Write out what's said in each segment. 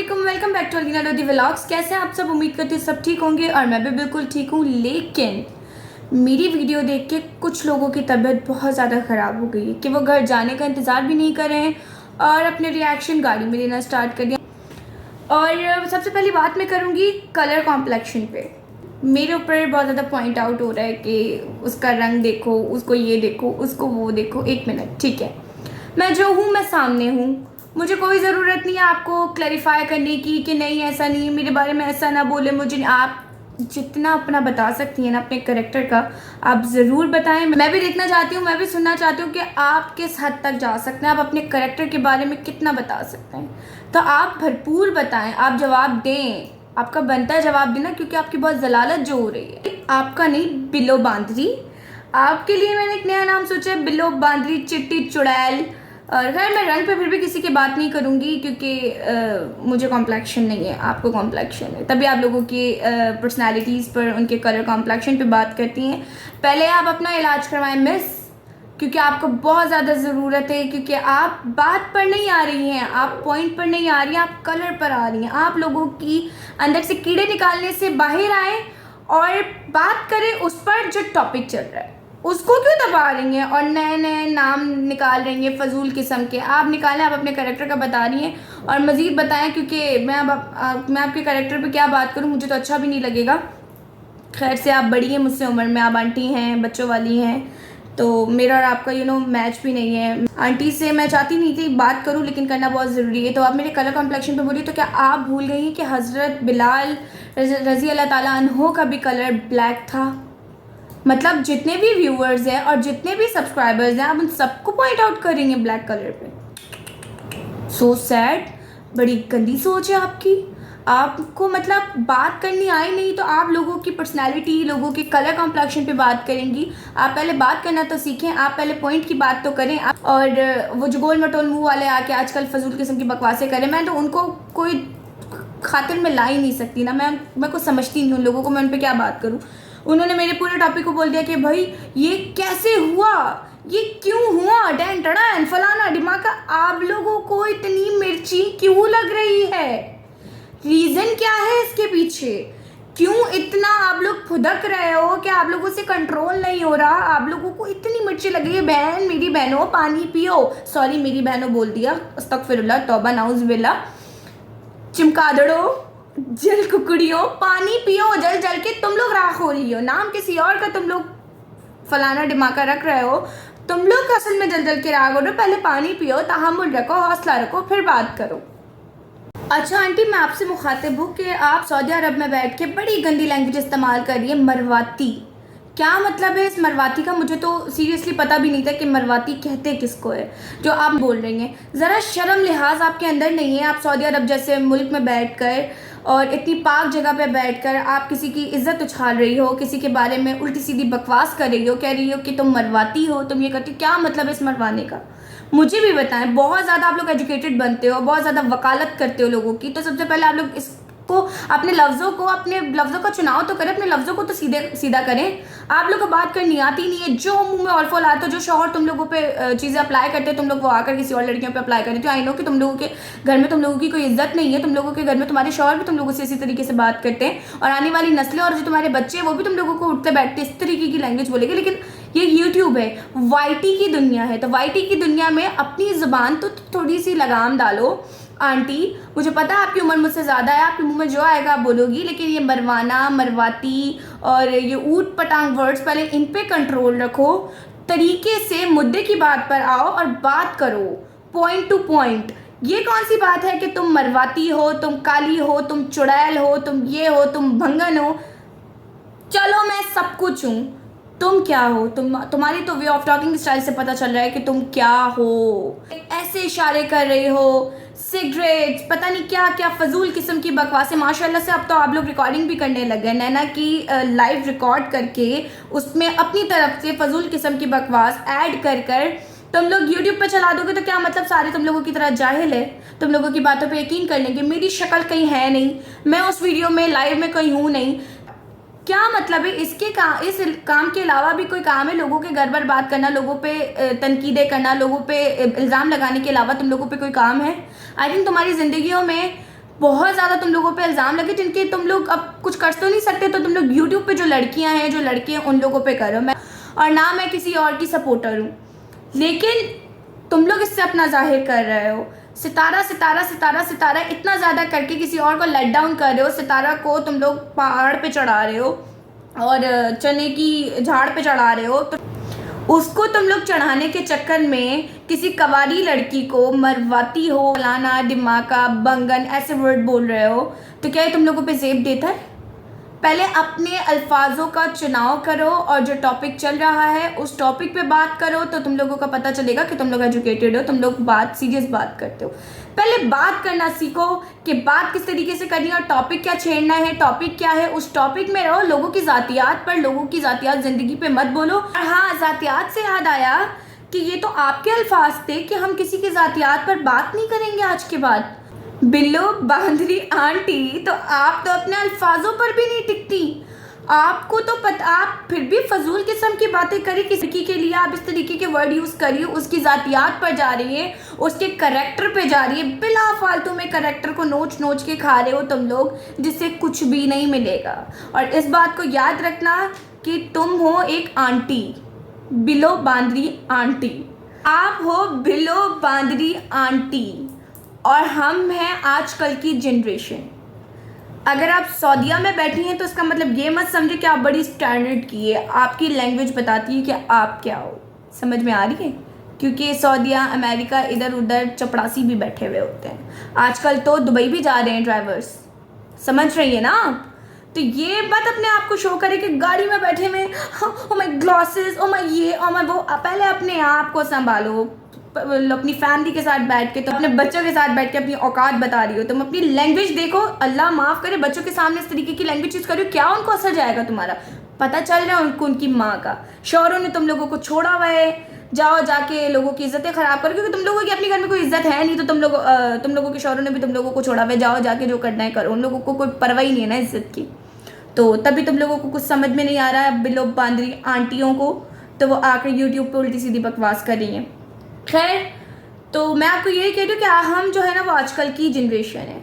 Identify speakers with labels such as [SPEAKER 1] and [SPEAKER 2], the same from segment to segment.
[SPEAKER 1] वालेकुम, welcome back to Alina Lodhi vlogs. कैसे हैं आप सब? उम्मीद करती हूँ सब ठीक होंगे और मैं भी बिल्कुल ठीक हूँ। लेकिन मेरी वीडियो देख के कुछ लोगों की तबीयत बहुत ज़्यादा ख़राब हो गई है कि वो घर जाने का इंतज़ार भी नहीं कर रहे हैं और अपने रिएक्शन गाड़ी में लेना स्टार्ट कर दिया। और सबसे पहली बात मैं करूँगी कलर कॉम्प्लेक्शन पे। मेरे ऊपर बहुत ज़्यादा पॉइंट आउट हो रहा है कि उसका रंग देखो, उसको ये देखो, उसको वो देखो। एक मिनट, ठीक है, मैं जो हूँ मैं सामने हूँ, मुझे कोई ज़रूरत नहीं है आपको क्लैरिफाई करने की कि नहीं ऐसा नहीं, मेरे बारे में ऐसा ना बोले। मुझे आप जितना अपना बता सकती हैं ना अपने करेक्टर का, आप ज़रूर बताएं। मैं भी देखना चाहती हूँ, मैं भी सुनना चाहती हूँ कि आप किस हद तक जा सकते हैं, आप अपने करेक्टर के बारे में कितना बता सकते हैं। तो आप भरपूर बताएं, आप जवाब दें, आपका बनता है जवाब देना, क्योंकि आपकी बहुत जलालत जो हो रही है। आपका नहीं, बिलो बांदरी। आपके लिए मैंने एक नया नाम सोचा है, बिलो बांदरी चिट्टी चुड़ैल। और खैर मैं रंग पे फिर भी किसी की बात नहीं करूँगी क्योंकि मुझे कॉम्प्लेक्शन नहीं है, आपको कॉम्प्लेक्शन है, तभी आप लोगों की पर्सनैलिटीज़ पर, उनके कलर कॉम्प्लेक्शन पे बात करती हैं। पहले आप अपना इलाज करवाएं मिस, क्योंकि आपको बहुत ज़्यादा ज़रूरत है, क्योंकि आप बात पर नहीं आ रही हैं, आप पॉइंट पर नहीं आ रही हैं, आप कलर पर आ रही हैं। आप लोगों की अंदर से कीड़े निकालने से बाहर आए और बात करें उस पर जो टॉपिक चल रहा है, उसको क्यों दबा रही हैं और नए नए नाम निकाल रही हैं फजूल किस्म के। आप निकालें, आप अपने करेक्टर का बता रही हैं और मज़ीद बताएं, क्योंकि मैं आपके करेक्टर पे क्या बात करूं, मुझे तो अच्छा भी नहीं लगेगा। खैर से आप बड़ी हैं मुझसे उम्र में, आप आंटी हैं, बच्चों वाली हैं, तो मेरा और आपका मैच भी नहीं है। आंटी से मैं चाहती नहीं थी बात करूं, लेकिन करना बहुत ज़रूरी है। तो आप मेरे कलर कॉम्प्लेक्शन पे बोलिए, तो क्या आप भूल गई हैं कि हज़रत बिलाल रज़ी अल्लाह ताला अन्हो का भी कलर ब्लैक था? मतलब जितने भी व्यूअर्स हैं और जितने भी सब्सक्राइबर्स हैं, आप उन सबको पॉइंट आउट करेंगे ब्लैक कलर पे। सो सैड, बड़ी गंदी सोच है आपकी। आपको मतलब बात करनी आई नहीं तो आप लोगों की पर्सनैलिटी, लोगों के कलर कॉम्प्लेक्शन पे बात करेंगी। आप पहले बात करना तो सीखें, आप पहले पॉइंट की बात तो करें। और वो जो गोल मटोल मुँह वाले आके आजकल फजूल किस्म की बकवासें करें, मैं तो उनको कोई खातिर में ला ही नहीं सकती ना। मैं कुछ समझती नहीं उन लोगों को, मैं उन पर क्या बात करूँ। उन्होंने मेरे पूरे टॉपिक को बोल दिया कि भाई ये कैसे हुआ, ये क्यों हुआ, डैन टड़ान फलाना दिमाग। आप लोगों को इतनी मिर्ची क्यों लग रही है? रीज़न क्या है इसके पीछे? क्यों इतना आप लोग फुदक रहे हो कि आप लोगों से कंट्रोल नहीं हो रहा? आप लोगों को इतनी मिर्ची लग रही है। बहन, मेरी बहनों पानी पियो। सॉरी, मेरी बहनों बोल दिया, अस्तगफिरुल्लाह, तौबा नाउज़ुबिल्लाह। चिमकादड़ो, जल कुकड़ियों, पानी पियो जल जल के। तुम लोग राख हो रही हो, नाम किसी और का तुम लोग फलाना दिमाग रख रहे हो। तुम लोग असल में जल जल के राख हो रहे हो। पहले पानी पियो, तहम्मुल रखो, हौसला रखो, फिर बात करो। अच्छा आंटी, मैं आपसे मुखातिब हूँ कि आप सऊदी अरब में बैठ के बड़ी गंदी लैंग्वेज इस्तेमाल कर रही है। मरवाती, क्या मतलब है इस मरवाती का? मुझे तो सीरियसली पता भी नहीं था कि मरवाती कहते किसको है जो आप बोल रही हैं। ज़रा शर्म लिहाज आपके अंदर नहीं है। आप सऊदी अरब जैसे मुल्क में बैठकर और इतनी पाक जगह पे बैठकर आप किसी की इज्जत उछाल रही हो, किसी के बारे में उल्टी सीधी बकवास कर रही हो, कह रही हो कि तुम मरवाती हो, तुम ये करती हो। क्या मतलब है इस मरवाने का? मुझे भी बताएं। बहुत ज़्यादा आप लोग एजुकेटेड बनते हो, बहुत ज़्यादा वकालत करते हो लोगों की, तो सबसे पहले आप लोग इसको अपने लफ्ज़ों का चुनाव तो करें, अपने लफ्ज़ों को तो सीधा करें। आप लोग को बात करनी आती नहीं है। जो मुंह में ऑल्फोल आता है, जो शौहर तुम लोगों पे चीज़ें अप्लाई करते हो, तुम लोग वो आकर किसी और लड़कियों पे अप्लाई करते हो। आई नो कि तुम लोगों के घर में तुम लोगों की कोई इज्जत नहीं है, तुम लोगों के घर में तुम्हारे शौहर भी तुम लोगों से इसी तरीके से बात करते हैं, और आने वाली नस्लें और जो तुम्हारे बच्चे हैं वो भी तुम लोगों को उठते बैठते इस तरीके की लैंग्वेज बोलेंगे। लेकिन ये यूट्यूब है, वाईटी की दुनिया है, तो वाईटी की दुनिया में अपनी ज़ुबान तो थोड़ी सी लगाम डालो। आंटी, मुझे पता है आपकी उम्र मुझसे ज़्यादा है, आपके मुंह में जो आएगा आप बोलोगी, लेकिन ये मरवाना, मरवाती और ये ऊट पटांग वर्ड्स, पहले इन पे कंट्रोल रखो। तरीके से मुद्दे की बात पर आओ और बात करो, पॉइंट टू पॉइंट। ये कौन सी बात है कि तुम मरवाती हो, तुम काली हो, तुम चुड़ैल हो, तुम ये हो, तुम भंगन हो। चलो मैं सब कुछ हूँ, तुम क्या हो? तुम्हारी तो वे ऑफ टॉकिंग स्टाइल से पता चल रहा है कि तुम क्या हो। ऐसे इशारे कर रही हो, सिगरेट, पता नहीं क्या क्या फजूल किस्म की बकवासें। माशाल्लाह से अब तो आप लोग रिकॉर्डिंग भी करने लग गए, नैना की लाइव रिकॉर्ड करके उसमें अपनी तरफ से फजूल किस्म की बकवास ऐड कर कर तुम लोग यूट्यूब पे चला दोगे। तो क्या मतलब सारे तुम लोगों की तरह जाहिल है? तुम लोगों की बातों पे यकीन कर लेंगे। मेरी शक्ल कहीं है नहीं, मैं उस वीडियो में लाइव में कहीं हूँ नहीं। क्या मतलब है इस काम के अलावा भी कोई काम है? लोगों के घर पर बात करना, लोगों पे तनकीदें करना, लोगों पे इल्ज़ाम लगाने के अलावा तुम लोगों पे कोई काम है? आई थिंक तुम्हारी ज़िंदगियों में बहुत ज़्यादा तुम लोगों पे इल्ज़ाम लगे जिनके तुम लोग अब कुछ कर तो नहीं सकते, तो तुम लोग यूट्यूब पे जो लड़कियां हैं, जो लड़के हैं, उन लोगों पे करो। मैं और ना मैं किसी और की सपोर्टर हूँ, लेकिन तुम लोग इससे अपना जाहिर कर रहे हो। सितारा सितारा सितारा सितारा इतना ज़्यादा करके किसी और को लेट डाउन कर रहे हो। सितारा को तुम लोग पहाड़ पे चढ़ा रहे हो और चने की झाड़ पे चढ़ा रहे हो, तो उसको तुम लोग चढ़ाने के चक्कर में किसी कवारी लड़की को मरवाती हो, फलाना दिमाका बंगन ऐसे वर्ड बोल रहे हो, तो क्या ये तुम लोगों पे जेब देता है? पहले अपने अल्फाजों का चुनाव करो और जो टॉपिक चल रहा है उस टॉपिक पे बात करो, तो तुम लोगों का पता चलेगा कि तुम लोग एजुकेटेड हो, तुम लोग बात सीरियस बात करते हो। पहले बात करना सीखो कि बात किस तरीके से करनी है और टॉपिक क्या छेड़ना है, टॉपिक क्या है, उस टॉपिक में रहो। लोगों की ज़ातियात पर, लोगों की ज़ातियात ज़िंदगी पे मत बोलो। और हाँ, ज़ातियात से याद आया कि ये तो आपके अल्फाज थे कि हम किसी की ज़ातियात पर बात नहीं करेंगे आज के बाद। बिल्लो बांदरी आंटी, तो आप तो अपने अल्फाजों पर भी नहीं टिकती। आपको तो पता, आप फिर भी फजूल किस्म की बातें करी किसी के लिए, आप इस तरीके के वर्ड यूज़ करिए, उसकी ज़ातियात पर जा रही है, उसके करेक्टर पे जा रही है, बिला फालतू में करेक्टर को नोच नोच के खा रहे हो तुम लोग, जिससे कुछ भी नहीं मिलेगा। और इस बात को याद रखना कि तुम हो एक आंटी, बिलो बांदरी आंटी। आप हो बिलो बांदरी आंटी और हम हैं आजकल की जनरेशन। अगर आप सऊदीया में बैठी हैं तो इसका मतलब ये मत समझे कि आप बड़ी स्टैंडर्ड की है। आपकी लैंग्वेज बताती है कि आप क्या हो। समझ में आ रही है? क्योंकि सऊदीया, अमेरिका, इधर उधर चपड़ासी भी बैठे हुए होते हैं। आजकल तो दुबई भी जा रहे हैं ड्राइवर्स, समझ रही है ना आप? तो ये मत अपने आप को शो करे कि गाड़ी में बैठे हुए, oh my glasses, oh my ये, ओ माय वो। पहले अपने आप को संभालो। अपनी फैमिली के साथ बैठ के, तो अपने बच्चों के साथ बैठ के अपनी औकात बता रही हो। तुम अपनी लैंग्वेज देखो। अल्लाह माफ़ करे, बच्चों के सामने इस तरीके की लैंग्वेज यूज़ करो, क्या उनको असर जाएगा तुम्हारा? पता चल रहा है उनको उनकी माँ का। शौहरों ने तुम लोगों को छोड़ा हुआ है, जाओ जाके लोगों की इज्जतें ख़राब करो, क्योंकि तुम लोगों की अपने घर में कोई इज्जत है नहीं, तो तुम लोगों के शौहरों ने भी तुम लोगों को छोड़ा हुआ है। जाओ जाके जो करना है करो, उन लोगों को कोई परवाह ही नहीं है ना इज्जत की। तो तभी तुम लोगों को कुछ समझ में नहीं आ रहा है बिलो बांदरी आंटियों को, तो वो आकर यूट्यूब पर उल्टी सीधी बकवास कर रही हैं। खैर, तो मैं आपको यही कह रही हूँ कि हम जो है ना वो आजकल की जनरेशन है,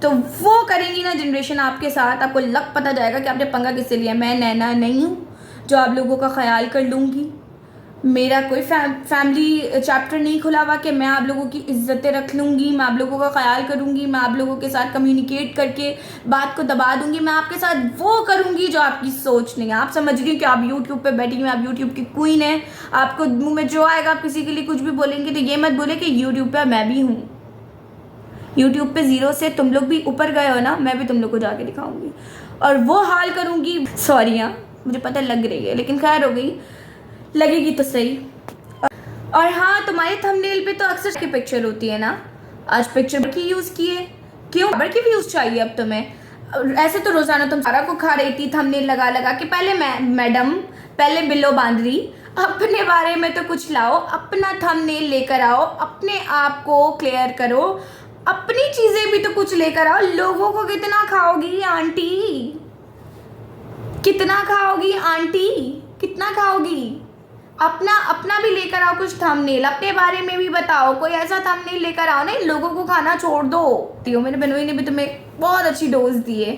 [SPEAKER 1] तो वो करेंगी ना जनरेशन आपके साथ, आपको लग पता जाएगा कि आपने पंगा किससे लिया। मैं नैना नहीं हूँ जो आप लोगों का ख्याल कर लूँगी। मेरा कोई फैमिली चैप्टर नहीं खुला हुआ कि मैं आप लोगों की इज्जतें रख लूँगी, मैं आप लोगों का ख्याल करूँगी, मैं आप लोगों के साथ कम्युनिकेट करके बात को दबा दूँगी। मैं आपके साथ वो करूँगी जो आपकी सोच नहीं है। आप समझ रही हो कि आप यूट्यूब पे बैठी हुई, आप यूट्यूब की क्वीन है, आपको मुँह में जो आएगा आप किसी के लिए कुछ भी बोलेंगे, तो ये मत बोले कि यूट्यूब पर मैं भी हूँ। यूट्यूब पे ज़ीरो से तुम लोग भी ऊपर गए हो ना, मैं भी तुम लोग को जाके दिखाऊँगी और वो हाल करूँगी। सॉरी हाँ, मुझे पता लग रही है, लेकिन खैर हो गई, लगेगी तो सही। और हाँ, तुम्हारे थंबनेल पे तो अक्सर की पिक्चर होती है ना, आज पिक्चर की यूज़ की है, क्यों बराबर की व्यूज़ चाहिए अब तुम्हें? ऐसे तो रोज़ाना तुम सारा को खा रही थी थंबनेल लगा लगा के। पहले मैडम, पहले बिल्लो बांदरी, अपने बारे में तो कुछ लाओ, अपना थंबनेल लेकर आओ, अपने आप को क्लियर करो, अपनी चीज़ें भी तो कुछ लेकर आओ। लोगों को कितना खाओगी आंटी, कितना खाओगी आंटी, कितना खाओगी? अपना भी लेकर आओ कुछ थंबनेल, अपने बारे में भी बताओ, कोई ऐसा थंबनेल लेकर आओ। नहीं, लोगों को खाना छोड़ दो। मेरे बनोई ने भी तुम्हें बहुत अच्छी डोज दी है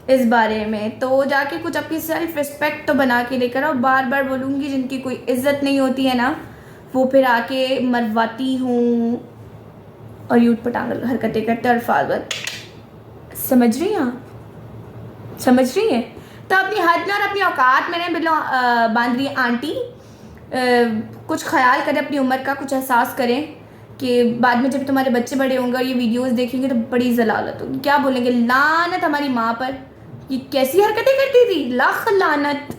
[SPEAKER 1] इस बारे में, तो जाके कुछ अपनी सेल्फ रिस्पेक्ट तो बना के लेकर आओ। बार बार बोलूँगी, जिनकी कोई इज्जत नहीं होती है ना, वो फिर आके मरवाती हूँ और यूट पटांग हरकतें करते और फालत। समझ रही हैं आप? समझ रही है? तो अपनी हद में और अपनी औकात में बिल्लो बांदरी आंटी कुछ ख्याल करें अपनी उम्र का, कुछ एहसास करें कि बाद में जब तुम्हारे बच्चे बड़े होंगे और ये वीडियोस देखेंगे तो बड़ी जलालत होगी। क्या बोलेंगे? लानत हमारी माँ पर, ये कैसी हरकतें करती थी, लाख लानत।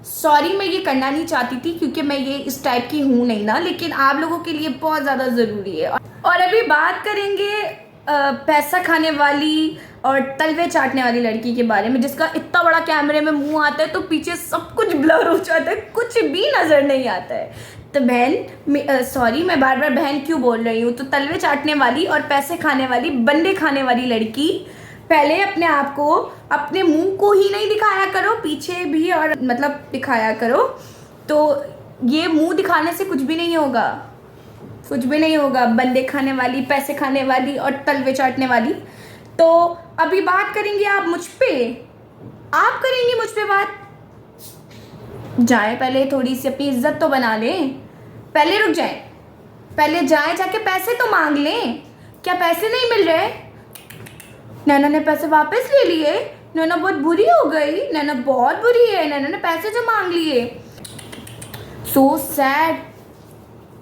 [SPEAKER 1] सॉरी, मैं ये करना नहीं चाहती थी क्योंकि मैं ये इस टाइप की हूँ नहीं ना, लेकिन आप लोगों के लिए बहुत ज़्यादा ज़रूरी है। और अभी बात करेंगे पैसा खाने वाली और तलवे चाटने वाली लड़की के बारे में, जिसका इतना बड़ा कैमरे में मुंह आता है तो पीछे सब कुछ ब्लर हो जाता है, कुछ भी नज़र नहीं आता है। तो बहन, सॉरी मैं बार बार बहन क्यों बोल रही हूँ, तो तलवे चाटने वाली और पैसे खाने वाली, बंदे खाने वाली लड़की, पहले अपने आप को, अपने मुंह को ही नहीं दिखाया करो, पीछे भी और मतलब दिखाया करो। तो ये मुंह दिखाने से कुछ भी नहीं होगा, कुछ भी नहीं होगा। बंदे खाने वाली, पैसे खाने वाली और तलवे चाटने वाली, तो अभी बात करेंगे आप मुझ पे, आप करेंगी मुझ पे बात। जाए पहले थोड़ी सी अपनी इज्जत तो बना लें, पहले रुक जाए, पहले जाए जाके पैसे तो मांग लें। क्या पैसे नहीं मिल रहे? नैना ने पैसे वापस ले लिए, नैना बहुत बुरी हो गई, नैना बहुत बुरी है, नैना ने पैसे जो मांग लिए। So sad.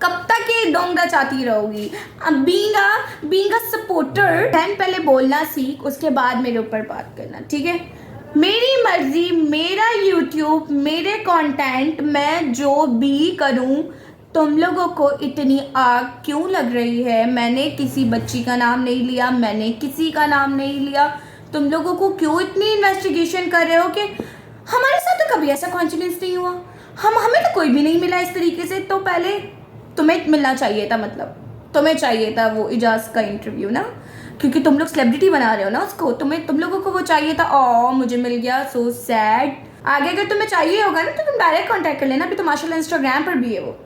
[SPEAKER 1] कब तक ये डोंगरा चाहती रहोगी? अब बीइंग अ सपोर्टर, पहले बोलना सीख, उसके बाद मेरे ऊपर बात करना, ठीक है? मेरी मर्जी, मेरा यूट्यूब, मेरे कंटेंट, मैं जो भी करूं। तुम लोगों को इतनी आग क्यों लग रही है? मैंने किसी बच्ची का नाम नहीं लिया, मैंने किसी का नाम नहीं लिया। तुम लोगों को क्यों इतनी इन्वेस्टिगेशन कर रहे हो कि हमारे साथ तो कभी ऐसा कॉन्फिडेंस नहीं हुआ, हमें तो कोई भी नहीं मिला इस तरीके से। तो पहले तुम्हें मिलना चाहिए था, मतलब तुम्हें चाहिए था वो इजाज़ का इंटरव्यू ना, क्योंकि तुम लोग सेलिब्रिटी बना रहे हो ना उसको, तुम लोगों को वो चाहिए था। मुझे मिल गया, सो सैड। आगे अगर तुम्हें चाहिए होगा ना तो तुम डायरेक्ट कांटेक्ट कर लेना। अभी तो माशाल्लाह इंस्टाग्राम पर भी है वो,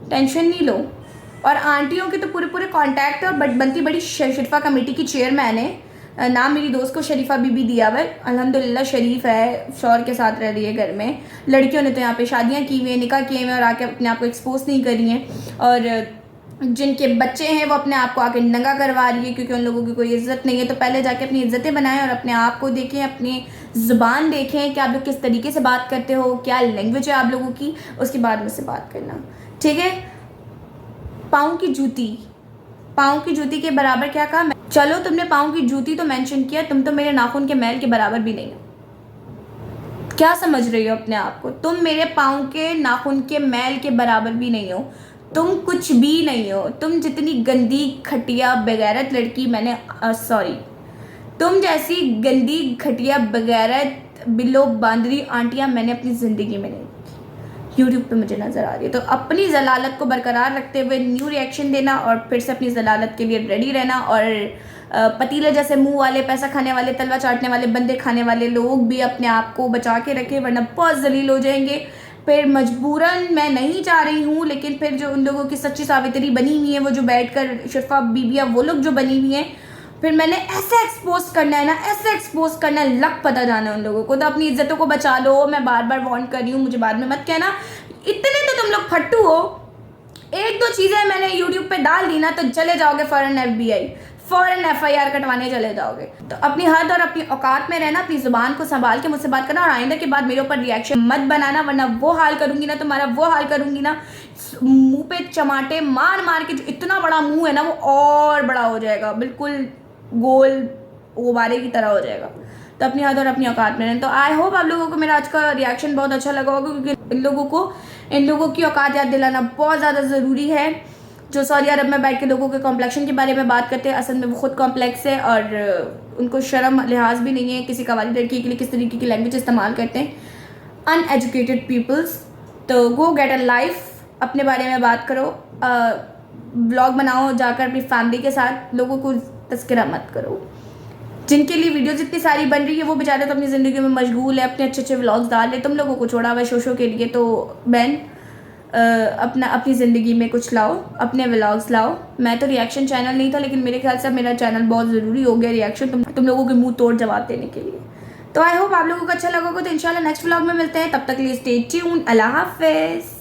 [SPEAKER 1] टेंशन नहीं लो। और आंटियों के तो पूरे कॉन्टैक्ट है, और बनती बड़ी शरीफा कमेटी की चेयरमैन है। नाम मेरी दोस्त को शरीफा बीबी दिया हुआ है, अल्हम्दुलिल्लाह शरीफ है, शौहर के साथ रह रही है घर में। लड़कियों ने तो यहाँ पे शादियाँ की हुई हैं, निकाह किए हुए हैं, और आके अपने आप को एक्सपोज नहीं करी हैं। और जिनके बच्चे हैं वो अपने आप को आके नंगा करवा रही है, क्योंकि उन लोगों की कोई इज्जत नहीं है। तो पहले जाके अपनी इज्जतें बनाएं और अपने आप को देखें, अपनी ज़ुबान देखें कि आप लोग किस तरीके से बात करते हो, क्या लैंग्वेज है आप लोगों की, उसके बाद मुझसे बात करना, ठीक है? पाँव की जूती के बराबर क्या कहा? चलो तुमने पाँव की जूती तो मेंशन किया, तुम तो मेरे नाखून के मैल के बराबर भी नहीं हो। क्या समझ रही हो अपने आप को? तुम मेरे पाँव के नाखून के मैल के बराबर भी नहीं हो, तुम कुछ भी नहीं हो। तुम जितनी गंदी घटिया बेगैरत लड़की मैंने तुम जैसी गंदी घटिया बेगैरत बिल्लो बांदरी आंटियां मैंने अपनी ज़िंदगी में नहीं देखी। यूट्यूब पे मुझे नज़र आ रही है। तो अपनी जलालत को बरकरार रखते हुए न्यू रिएक्शन देना, और फिर से अपनी जलालत के लिए रेडी रहना। और पतीले जैसे मुंह वाले, पैसा खाने वाले, तलवा चाटने वाले, बंदे खाने वाले लोग भी अपने आप को बचा के रखें, वरना बहुत जलील हो जाएंगे। फिर मजबूरन मैं नहीं चाह रही हूँ, लेकिन फिर जो उन लोगों की सच्ची सावित्री बनी हुई है, वो जो बैठकर शरीफा बीबिया वो लोग जो बनी हुई हैं, फिर मैंने ऐसे एक्सपोज करना है ना, ऐसे एक्सपोज करना है, लक पता जाना उन लोगों को। तो अपनी इज्जतों को बचा लो, मैं बार बार वार्न कर रही हूँ, मुझे बाद में मत कहना इतने तो तुम लोग फट्टू हो। एक दो चीज़ें मैंने यूट्यूब पे डाल दी ना तो चले जाओगे फौरन FBI, फौरन FIR कटवाने चले जाओगे। तो अपनी हद और अपनी औकात में रहना, अपनी ज़ुबान को संभाल के मुझसे बात करना, और आइंदा के बाद मेरे ऊपर रिएक्शन मत बनाना, वरना वो हाल करूँगी ना, तुम्हारा वो हाल करूँगी ना, मुंह पे चमाटे मार मार के। जो इतना बड़ा मुंह है ना वो और बड़ा हो जाएगा, बिल्कुल गोल गुब्बारे की तरह हो जाएगा। तो अपनी हद और अपनी औकात में रहें। तो आई होप आप लोगों को मेरा आज का रिएक्शन बहुत अच्छा लगा होगा, क्योंकि इन लोगों की औकात याद दिलाना बहुत ज़्यादा ज़रूरी है। जो सऊदी अरब में बैठ के लोगों के कॉम्प्लेक्शन के बारे में बात करते हैं, असल में वो खुद कॉम्प्लेक्स है, और उनको शर्म लिहाज भी नहीं है, किसी कवाली लड़की के लिए किस तरीके की लैंग्वेज इस्तेमाल करते हैं अनएजुकेटेड पीपल्स। तो गो गेट अ लाइफ, अपने बारे में बात करो, ब्लॉग बनाओ जाकर अपनी फैमिली के साथ, लोगों को तस्करा मत करो। जिनके लिए वीडियोज़ इतनी सारी बन रही है वो बेचारे तो अपनी ज़िंदगी में मशगूल है, अपने अच्छे व्लॉग्स डाल रहे, तुम लोगों को छोड़ा हुआ है शो के लिए। तो बहन अपनी ज़िंदगी में कुछ लाओ, अपने व्लॉग्स लाओ। मैं तो रिएक्शन चैनल नहीं था, लेकिन मेरे ख्याल से मेरा चैनल बहुत ज़रूरी हो गया रिएक्शन, तुम लोगों के मुंह तोड़ जवाब देने के लिए। तो आई होप आप लोगों को अच्छा लगा होगा। तो इंशाल्लाह नेक्स्ट व्लॉग में मिलते हैं, तब तक के लिए स्टे ट्यून्ड। अल्लाह हाफिज़।